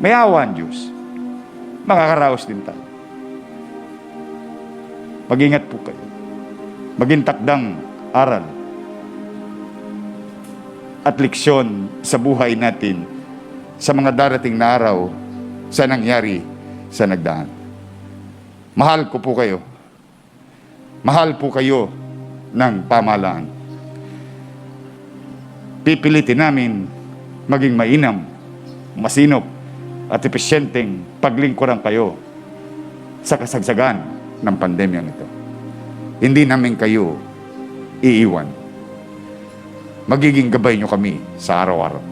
May awa ang Diyos. Makakaraos din tayo. Mag-ingat po kayo. Maging takdang aral at leksyon sa buhay natin sa mga darating na araw sa nangyari sa nagdaan. Mahal ko po kayo. Mahal po kayo ng pamahalaan. Pipilitin namin maging mainam, masinop, at epesyenteng paglingkuran kayo sa kasagsagan ng pandemyang ito. Hindi namin kayo iiwan. Magiging gabay nyo kami sa araw-araw.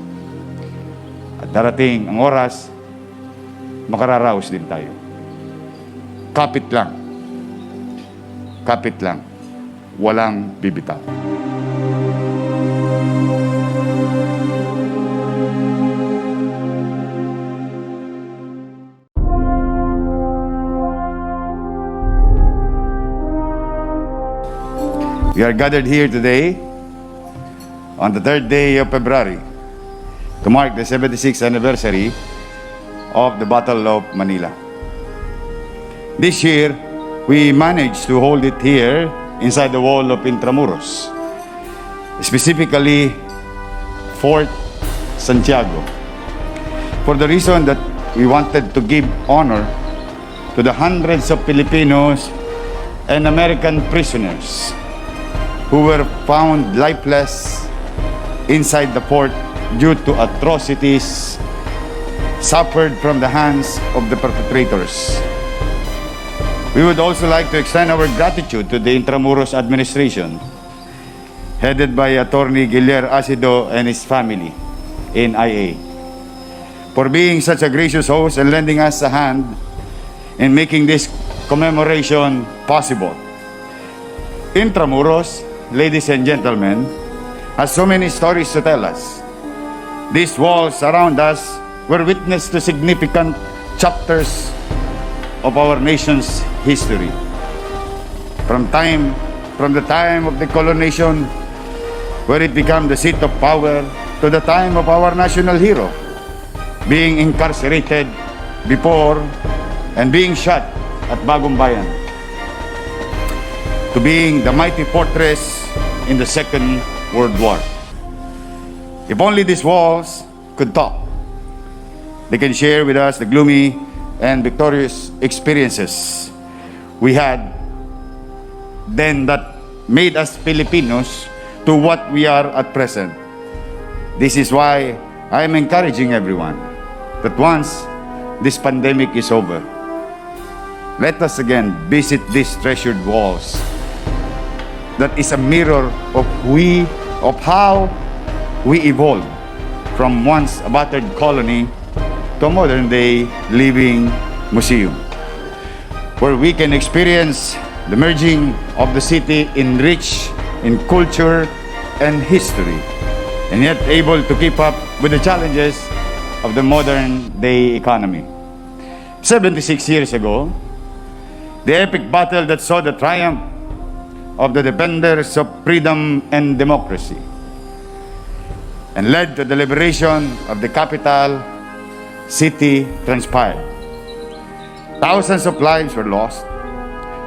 At darating ang oras, makararaos din tayo. Kapit lang. Kapit lang. Walang bibitaw. We are gathered here today on the 3rd day of February to mark the 76th anniversary of the Battle of Manila. This year, we managed to hold it here inside the wall of Intramuros, specifically Fort Santiago, for the reason that we wanted to give honor to the hundreds of Filipinos and American prisoners who were found lifeless inside the fort due to atrocities suffered from the hands of the perpetrators. We would also like to extend our gratitude to the Intramuros administration, headed by Attorney Guillermo Acido and his family, NIA, for being such a gracious host and lending us a hand in making this commemoration possible. Intramuros, ladies and gentlemen, has so many stories to tell us. These walls around us were witness to significant chapters of our nation's history. From the time of the colonization, where it became the seat of power, to the time of our national hero being incarcerated before and being shot at Bagong Bayan, to being the mighty fortress in the Second World War. If only these walls could talk, they can share with us the gloomy and victorious experiences we had then that made us Filipinos to what we are at present. This is why I am encouraging everyone that once this pandemic is over, let us again visit these treasured walls. That is a mirror of how we evolved from once a battered colony to a modern-day living museum, where we can experience the merging of the city enriched in culture and history, and yet able to keep up with the challenges of the modern-day economy. 76 years ago, the epic battle that saw the triumph of the defenders of freedom and democracy and led to the liberation of the capital city transpired. Thousands of lives were lost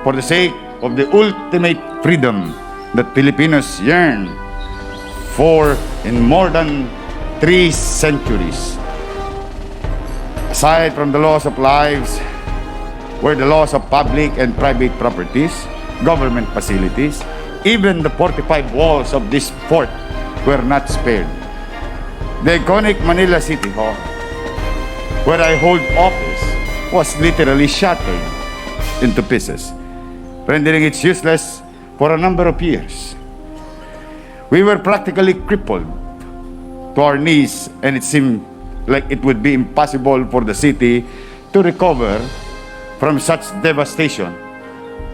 for the sake of the ultimate freedom that Filipinos yearn for in more than 3 centuries. Aside from the loss of lives were the loss of public and private properties, government facilities. Even the fortified walls of this fort were not spared. The iconic Manila City Hall, where I hold office, was literally shattered into pieces, rendering it useless for a number of years. We were practically crippled to our knees, and it seemed like it would be impossible for the city to recover from such devastation,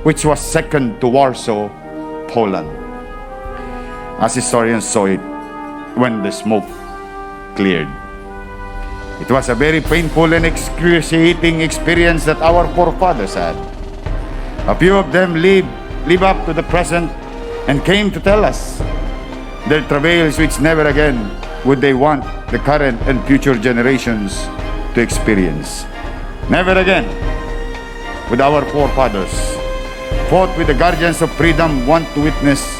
which was second to Warsaw, Poland, as historians saw it when the smoke cleared. It was a very painful and excruciating experience that our forefathers had. A few of them live up to the present and came to tell us their travails, which never again would they want the current and future generations to experience. Never again would our forefathers, fought with the guardians of freedom, want to witness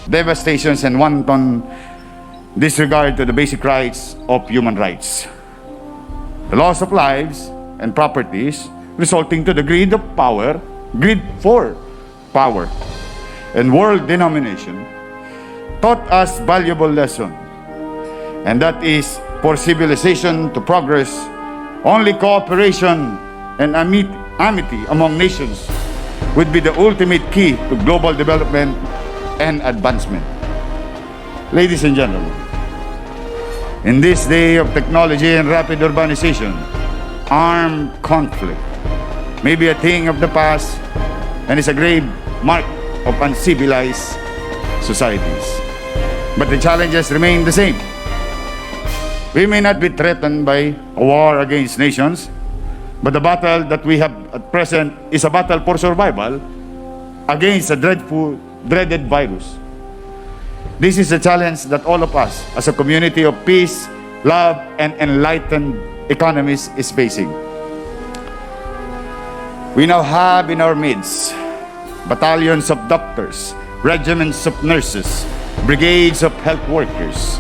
devastations and wanton disregard to the basic rights of human rights. The loss of lives and properties resulting to the greed for power, and world domination taught us valuable lesson, and that is for civilization to progress, only cooperation and amity among nations would be the ultimate key to global development and advancement. Ladies and gentlemen, in this day of technology and rapid urbanization, armed conflict may be a thing of the past and is a grave mark of uncivilized societies. But the challenges remain the same. We may not be threatened by a war against nations, but the battle that we have at present is a battle for survival against a dreaded virus. This is a challenge that all of us, as a community of peace, love, and enlightened economies, is facing. We now have in our midst battalions of doctors, regiments of nurses, brigades of health workers,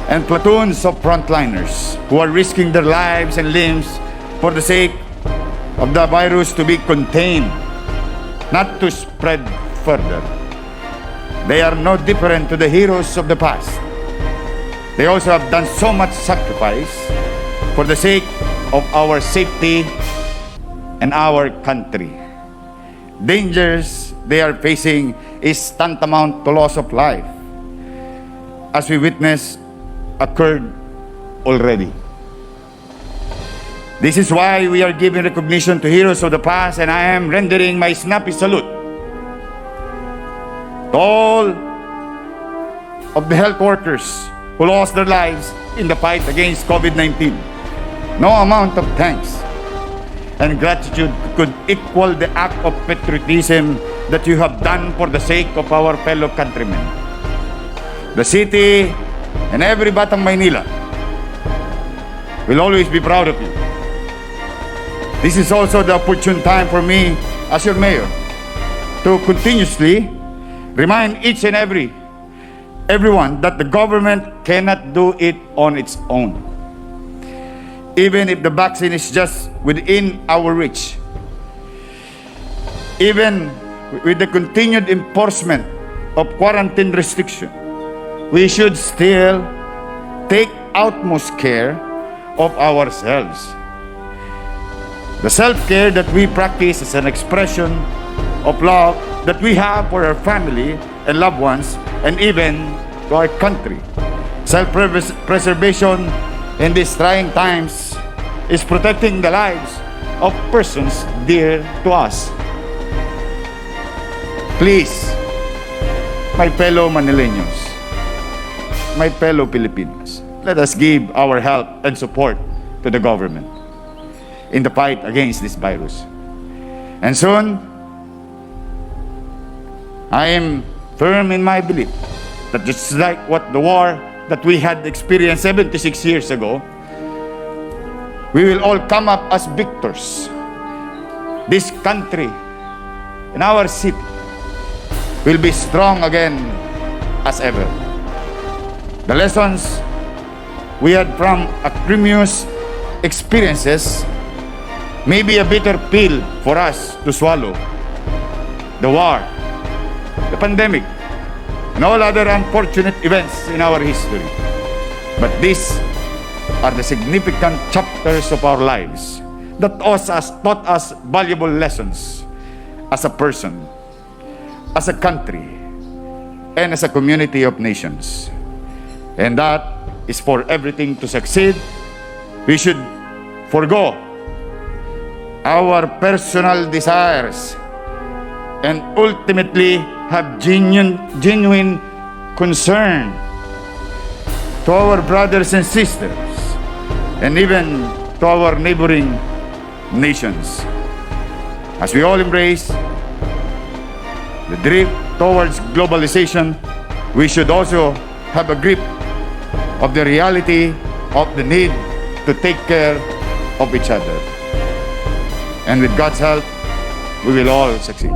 and platoons of frontliners who are risking their lives and limbs for the sake of the virus to be contained, not to spread further. They are no different to the heroes of the past. They also have done so much sacrifice for the sake of our safety and our country. Dangers they are facing is tantamount to loss of life, as we witness occurred already. This is why we are giving recognition to heroes of the past, and I am rendering my snappy salute to all of the health workers who lost their lives in the fight against COVID-19. No amount of thanks and gratitude could equal the act of patriotism that you have done for the sake of our fellow countrymen. The city and every Batang Maynila will always be proud of you. This is also the opportune time for me, as your mayor, to continuously remind each and everyone that the government cannot do it on its own. Even if the vaccine is just within our reach, even with the continued enforcement of quarantine restriction, we should still take utmost care of ourselves. The self-care that we practice is an expression of love that we have for our family and loved ones, and even to our country. Self-preservation in these trying times is protecting the lives of persons dear to us. Please, my fellow Manileños, my fellow Filipinos, let us give our help and support to the government in the fight against this virus. And soon, I am firm in my belief that just like what the war that we had experienced 76 years ago, we will all come up as victors. This country and our city will be strong again as ever. The lessons we had from acrimonious experiences may be a bitter pill for us to swallow. The war, the pandemic, and all other unfortunate events in our history. But these are the significant chapters of our lives that taught us valuable lessons as a person, as a country, and as a community of nations. And that is for everything to succeed, we should forgo our personal desires and ultimately have genuine concern to our brothers and sisters, and even to our neighboring nations. As we all embrace the drift towards globalization, we should also have a grip of the reality of the need to take care of each other. And with God's help, we will all succeed.